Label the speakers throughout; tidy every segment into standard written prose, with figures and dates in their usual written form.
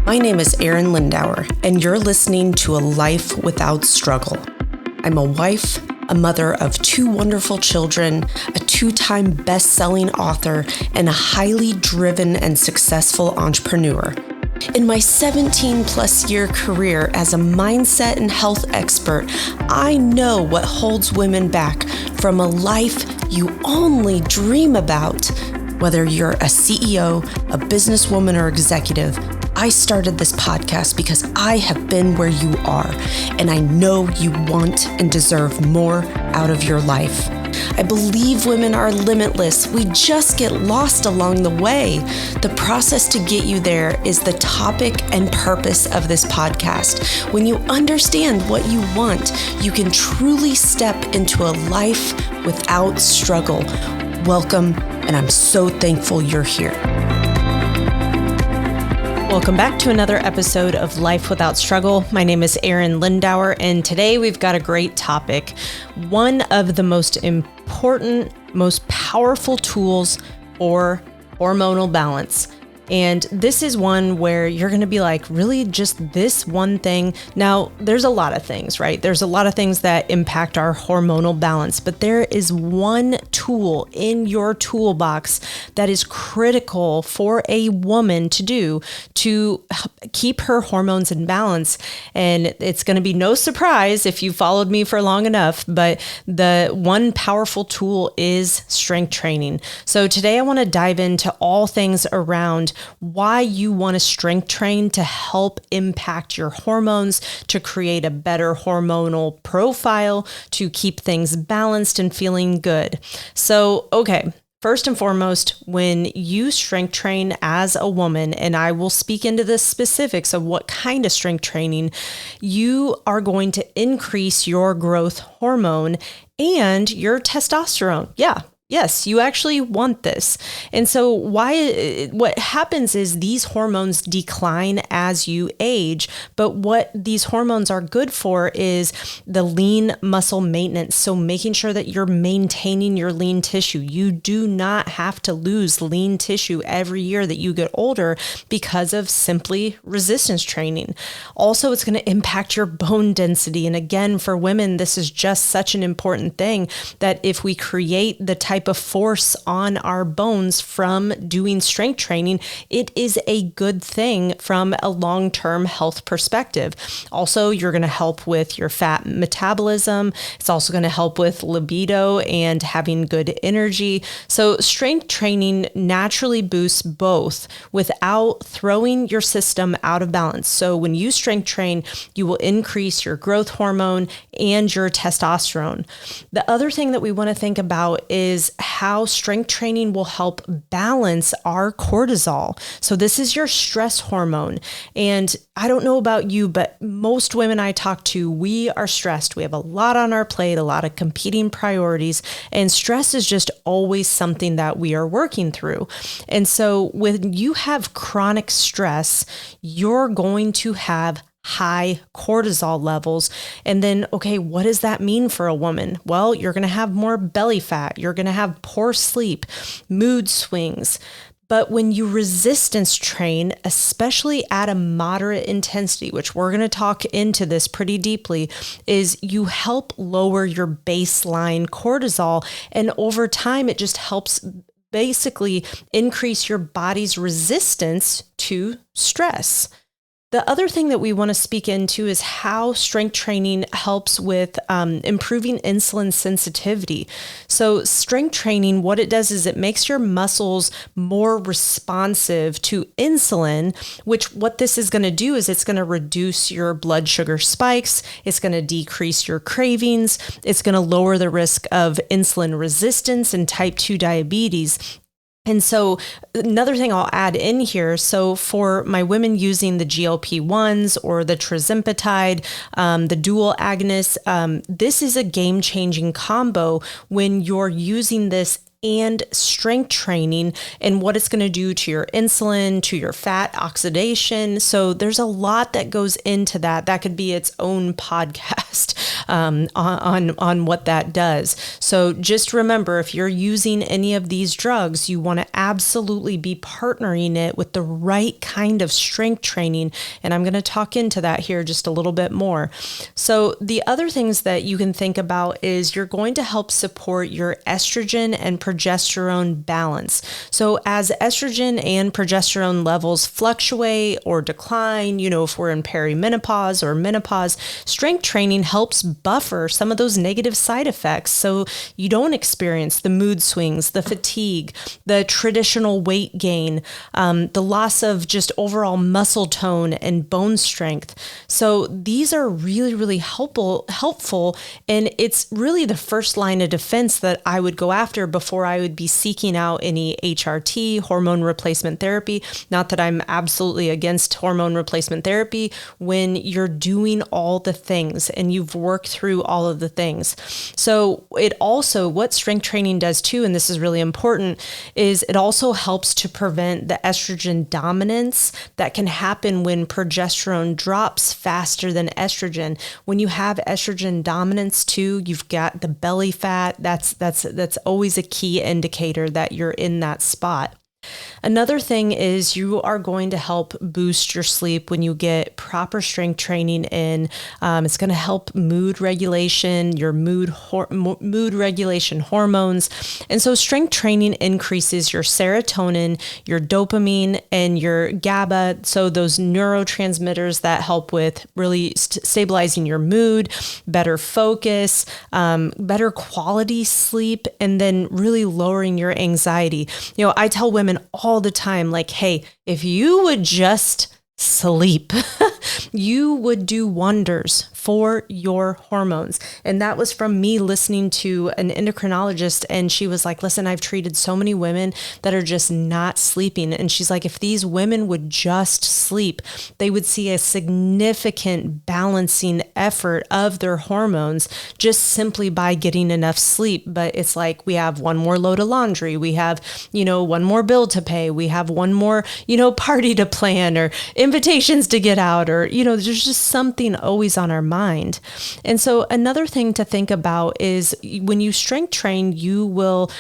Speaker 1: My name is Arin Lindauer, and you're listening to A Life Without Struggle. I'm a wife, a mother of 2 wonderful children, a 2-time best-selling author, and a highly driven and successful entrepreneur. In my 17-plus year career as a mindset and health expert, I know what holds women back from a life you only dream about. Whether you're a CEO, a businesswoman, or executive, I started this podcast because I have been where you are, and I know you want and deserve more out of your life. I believe women are limitless. We just get lost along the way. The process to get you there is the topic and purpose of this podcast. When you understand what you want, you can truly step into a life without struggle. Welcome, and I'm so thankful you're here. Welcome back to another episode of Life Without Struggle. My name is Arin Lindauer, and today we've got a great topic. One of the most important, most powerful tools for hormonal balance. And this is one where you're going to be like, really just this one thing? Now, there's a lot of things, right? There's a lot of things that impact our hormonal balance, but there is one tool in your toolbox that is critical for a woman to do to keep her hormones in balance. And it's going to be no surprise if you followed me for long enough, but the one powerful tool is strength training. So today I want to dive into all things around why you want to strength train to help impact your hormones, to create a better hormonal profile, to keep things balanced and feeling good. So, okay. First and foremost, when you strength train as a woman, and I will speak into the specifics of what kind of strength training, you are going to increase your growth hormone and your testosterone. Yeah. Yes, you actually want this. And so what happens is these hormones decline as you age, but what these hormones are good for is the lean muscle maintenance. So making sure that you're maintaining your lean tissue. You do not have to lose lean tissue every year that you get older because of simply resistance training. Also, it's going to impact your bone density. And again, for women, this is just such an important thing that if we create the type of force on our bones from doing strength training, it is a good thing from a long-term health perspective. Also, you're going to help with your fat metabolism. It's also going to help with libido and having good energy. So strength training naturally boosts both without throwing your system out of balance. So when you strength train, you will increase your growth hormone and your testosterone. The other thing that we want to think about is how strength training will help balance our cortisol. So this is your stress hormone. And I don't know about you, but most women I talk to, we are stressed. We have a lot on our plate, a lot of competing priorities, and stress is just always something that we are working through. And so when you have chronic stress, you're going to have high cortisol levels. And then, okay, what does that mean for a woman? Well, you're going to have more belly fat. You're going to have poor sleep, mood swings. But when you resistance train, especially at a moderate intensity, which we're going to talk into this pretty deeply, is you help lower your baseline cortisol. And over time, it just helps basically increase your body's resistance to stress. The other thing that we want to speak into is how strength training helps with improving insulin sensitivity. So strength training, what it does is it makes your muscles more responsive to insulin, which what this is going to do is it's going to reduce your blood sugar spikes. It's going to decrease your cravings. It's going to lower the risk of insulin resistance and type 2 diabetes. And so another thing I'll add in here, so for my women using the GLP-1s or the tirzepatide, the dual agonists, this is a game-changing combo when you're using this and strength training and what it's going to do to your insulin, to your fat oxidation. So there's a lot that goes into that. That could be its own podcast on what that does. So just remember, if you're using any of these drugs, you want to absolutely be partnering it with the right kind of strength training. And I'm going to talk into that here just a little bit more. So the other things that you can think about is you're going to help support your estrogen and progesterone balance. So as estrogen and progesterone levels fluctuate or decline, if we're in perimenopause or menopause, strength training helps buffer some of those negative side effects so you don't experience the mood swings, the fatigue, the traditional weight gain, the loss of just overall muscle tone and bone strength. So these are really, really helpful, and it's really the first line of defense that I would go after before I would be seeking out any HRT, hormone replacement therapy. Not that I'm absolutely against hormone replacement therapy when you're doing all the things and you've worked through all of the things. So it also, what strength training does too, and this is really important, is it also helps to prevent the estrogen dominance that can happen when progesterone drops faster than estrogen. When you have estrogen dominance too, you've got the belly fat. That's always a key indicator that you're in that spot. Another thing is you are going to help boost your sleep when you get proper strength training in. It's going to help mood regulation, your mood regulation hormones. And so strength training increases your serotonin, your dopamine, and your GABA. So those neurotransmitters that help with really stabilizing your mood, better focus, better quality sleep, and then really lowering your anxiety. I tell women all the time, like, hey, if you would just sleep, you would do wonders for your hormones. And that was from me listening to an endocrinologist. And she was like, listen, I've treated so many women that are just not sleeping. And she's like, if these women would just sleep, they would see a significant balancing effort of their hormones just simply by getting enough sleep. But it's like, we have one more load of laundry. We have, one more bill to pay. We have one more, party to plan or invitations to get out, or, there's just something always on our mind. And so another thing to think about is when you strength train, you will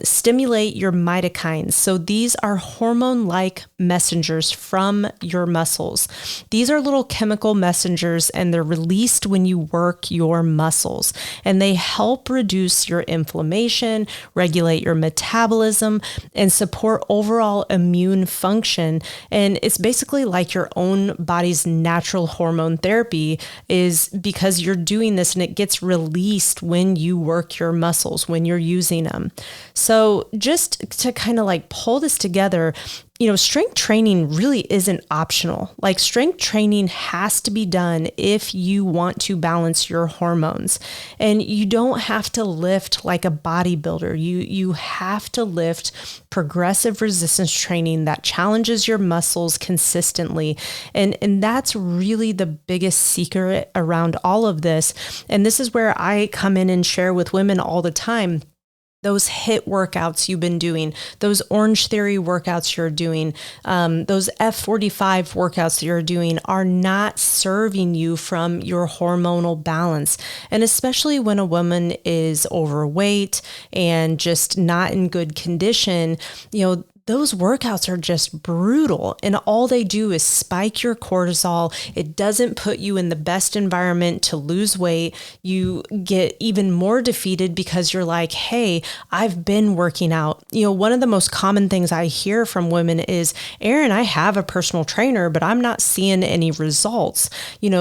Speaker 1: stimulate your myokines. So these are hormone-like messengers from your muscles. These are little chemical messengers, and they're released when you work your muscles. And they help reduce your inflammation, regulate your metabolism, and support overall immune function. And it's basically like your own body's natural hormone therapy, is because you're doing this and it gets released when you work your muscles, when you're using them. So just to kind of like pull this together, strength training really isn't optional. Like, strength training has to be done if you want to balance your hormones. And you don't have to lift like a bodybuilder. You have to lift progressive resistance training that challenges your muscles consistently. And that's really the biggest secret around all of this. And this is where I come in and share with women all the time. Those HIIT workouts you've been doing, those Orange Theory workouts you're doing, those F45 workouts that you're doing are not serving you from your hormonal balance. And especially when a woman is overweight and just not in good condition, those workouts are just brutal, and all they do is spike your cortisol. It doesn't put you in the best environment to lose weight. You get even more defeated because you're like, hey, I've been working out. One of the most common things I hear from women is, Arin, I have a personal trainer, but I'm not seeing any results.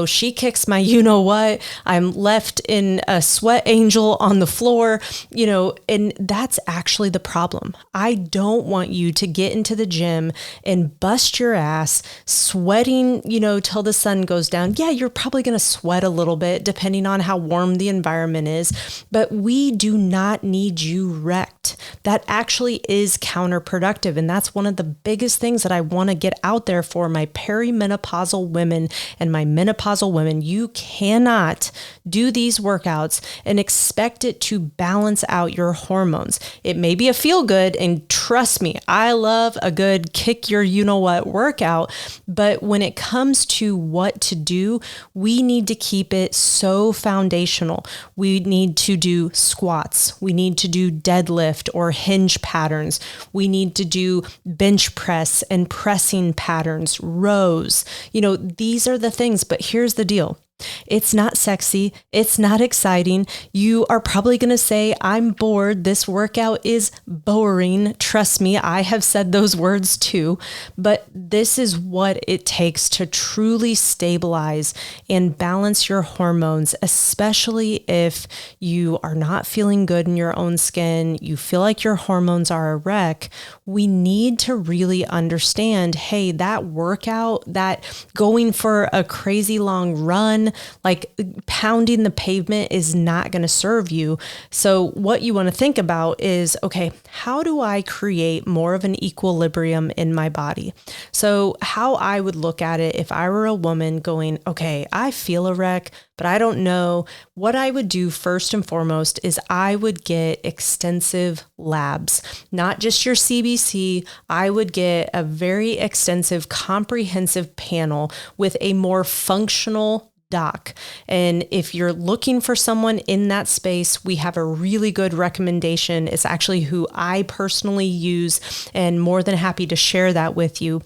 Speaker 1: She kicks my what. I'm left in a sweat angel on the floor, and that's actually the problem. I don't want you you to get into the gym and bust your ass, sweating, till the sun goes down. Yeah, you're probably going to sweat a little bit depending on how warm the environment is, but we do not need you wrecked. That actually is counterproductive. And that's one of the biggest things that I want to get out there for my perimenopausal women and my menopausal women. You cannot do these workouts and expect it to balance out your hormones. It may be a feel good, and trust me, I love a good kick your you-know-what workout, but when it comes to what to do, we need to keep it so foundational. We need to do squats. We need to do deadlift or hinge patterns. We need to do bench press and pressing patterns, rows. These are the things, but here's the deal. It's not sexy. It's not exciting. You are probably going to say, I'm bored. This workout is boring. Trust me, I have said those words too. But this is what it takes to truly stabilize and balance your hormones, especially if you are not feeling good in your own skin. You feel like your hormones are a wreck. We need to really understand, hey, that workout, that going for a crazy long run, like pounding the pavement is not going to serve you. So what you want to think about is, okay, how do I create more of an equilibrium in my body? So how I would look at it if I were a woman going, okay, I feel a wreck, but I don't know. What I would do first and foremost is I would get extensive labs, not just your CBC. I would get a very extensive, comprehensive panel with a more functional doc. And if you're looking for someone in that space, we have a really good recommendation. It's actually who I personally use, and more than happy to share that with you.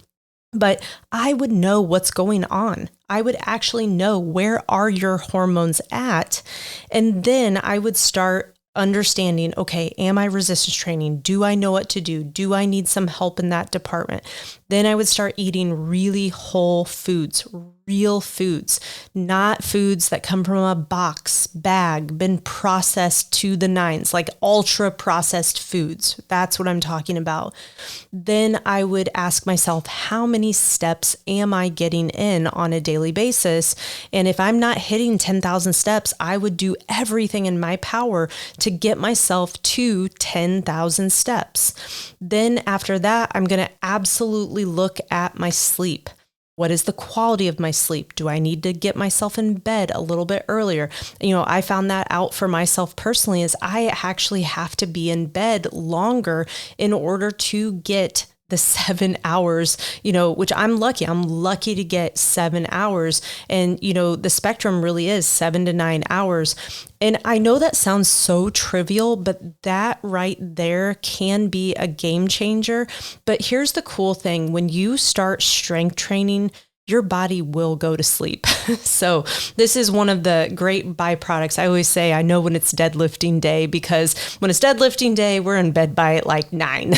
Speaker 1: But I would know what's going on. I would actually know where are your hormones at. And then I would start understanding, okay, am I resistance training? Do I know what to do? Do I need some help in that department? Then I would start eating really whole foods, real foods, not foods that come from a box, bag, been processed to the nines, like ultra processed foods. That's what I'm talking about. Then I would ask myself, how many steps am I getting in on a daily basis? And if I'm not hitting 10,000 steps, I would do everything in my power to get myself to 10,000 steps. Then after that, I'm going to absolutely look at my sleep. What is the quality of my sleep? Do I need to get myself in bed a little bit earlier? I found that out for myself personally, is I actually have to be in bed longer in order to get the 7 hours, which I'm lucky. I'm lucky to get 7 hours. And, the spectrum really is 7 to 9 hours. And I know that sounds so trivial, but that right there can be a game changer. But here's the cool thing. When you start strength training, your body will go to sleep. So this is one of the great byproducts. I always say, I know when it's deadlifting day, because when it's deadlifting day, we're in bed by like 9.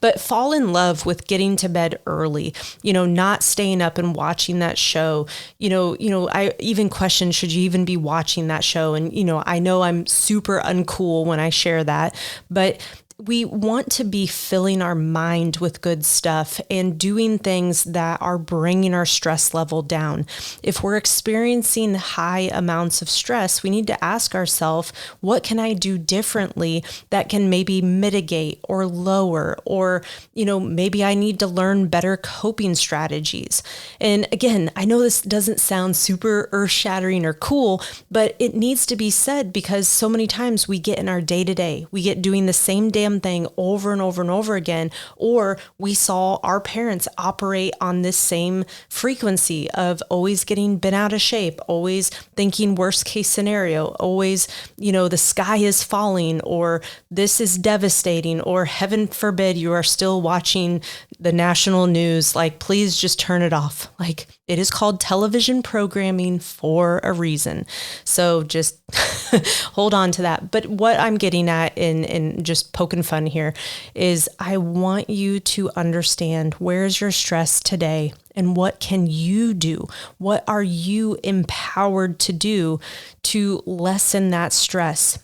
Speaker 1: But fall in love with getting to bed early, not staying up and watching that show. I even question, should you even be watching that show? And, I know I'm super uncool when I share that, but we want to be filling our mind with good stuff and doing things that are bringing our stress level down. If we're experiencing high amounts of stress, we need to ask ourselves, what can I do differently that can maybe mitigate or lower, or, maybe I need to learn better coping strategies. And again, I know this doesn't sound super earth-shattering or cool, but it needs to be said, because so many times we get in our day-to-day, we get doing the same damn thing over and over and over again, or we saw our parents operate on this same frequency of always getting bent out of shape, always thinking worst case scenario, always, the sky is falling, or this is devastating, or heaven forbid you are still watching the national news. Like, please just turn it off. Like, it is called television programming for a reason. So just hold on to that. But what I'm getting at in just poking fun here is, I want you to understand, where's your stress today and what can you do? What are you empowered to do to lessen that stress?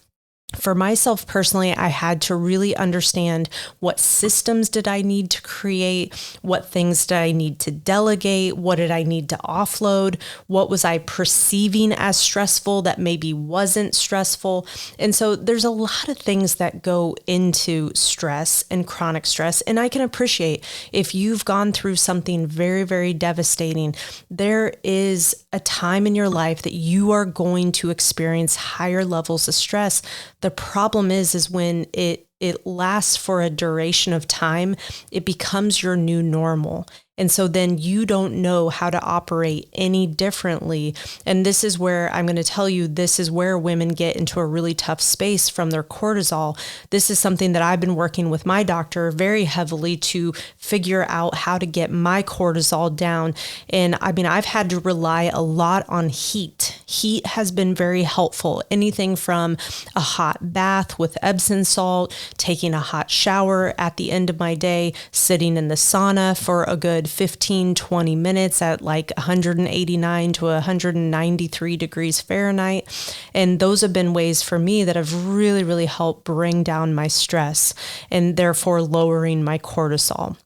Speaker 1: For myself personally, I had to really understand what systems did I need to create, what things did I need to delegate, what did I need to offload, what was I perceiving as stressful that maybe wasn't stressful. And so there's a lot of things that go into stress and chronic stress. And I can appreciate if you've gone through something very, very devastating, there is a time in your life that you are going to experience higher levels of stress. The problem is when it lasts for a duration of time, it becomes your new normal. And so then you don't know how to operate any differently. And this is where I'm going to tell you, this is where women get into a really tough space from their cortisol. This is something that I've been working with my doctor very heavily to figure out how to get my cortisol down. And I mean, I've had to rely a lot on heat. Heat has been very helpful. Anything from a hot bath with Epsom salt, taking a hot shower at the end of my day, sitting in the sauna for a good 15-20 minutes at like 189 to 193 degrees Fahrenheit. And those have been ways for me that have really, really helped bring down my stress and therefore lowering my cortisol.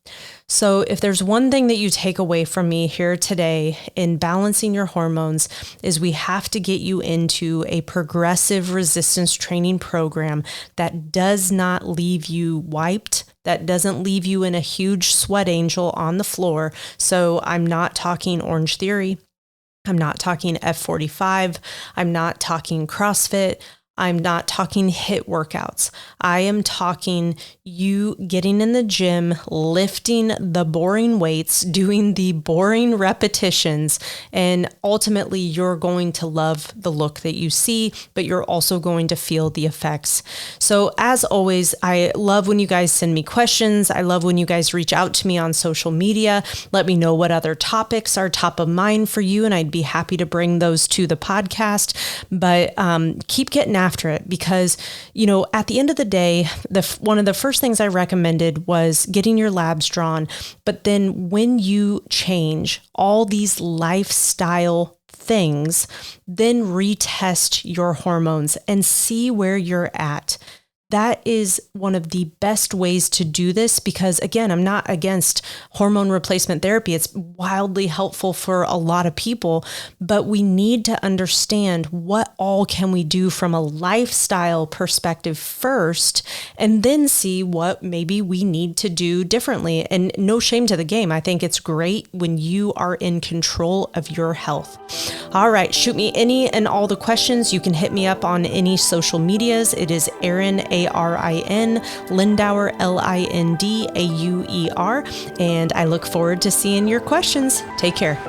Speaker 1: So if there's one thing that you take away from me here today in balancing your hormones is we have to get you into a progressive resistance training program that does not leave you wiped, that doesn't leave you in a huge sweat angel on the floor. So I'm not talking Orange Theory. I'm not talking F45. I'm not talking CrossFit. I'm not talking HIIT workouts. I am talking you getting in the gym, lifting the boring weights, doing the boring repetitions, and ultimately you're going to love the look that you see, but you're also going to feel the effects. So as always, I love when you guys send me questions. I love when you guys reach out to me on social media. Let me know what other topics are top of mind for you, and I'd be happy to bring those to the podcast. But keep getting after it because, you know, at the end of the day, one of the first things I recommended was getting your labs drawn. But then when you change all these lifestyle things, then retest your hormones and see where you're at. That is one of the best ways to do this because, again, I'm not against hormone replacement therapy. It's wildly helpful for a lot of people, but we need to understand what all can we do from a lifestyle perspective first, and then see what maybe we need to do differently. And no shame to the game. I think it's great when you are in control of your health. All right, shoot me any and all the questions. You can hit me up on any social medias. It is Arin, Arin, Lindauer, Lindauer. And I look forward to seeing your questions. Take care.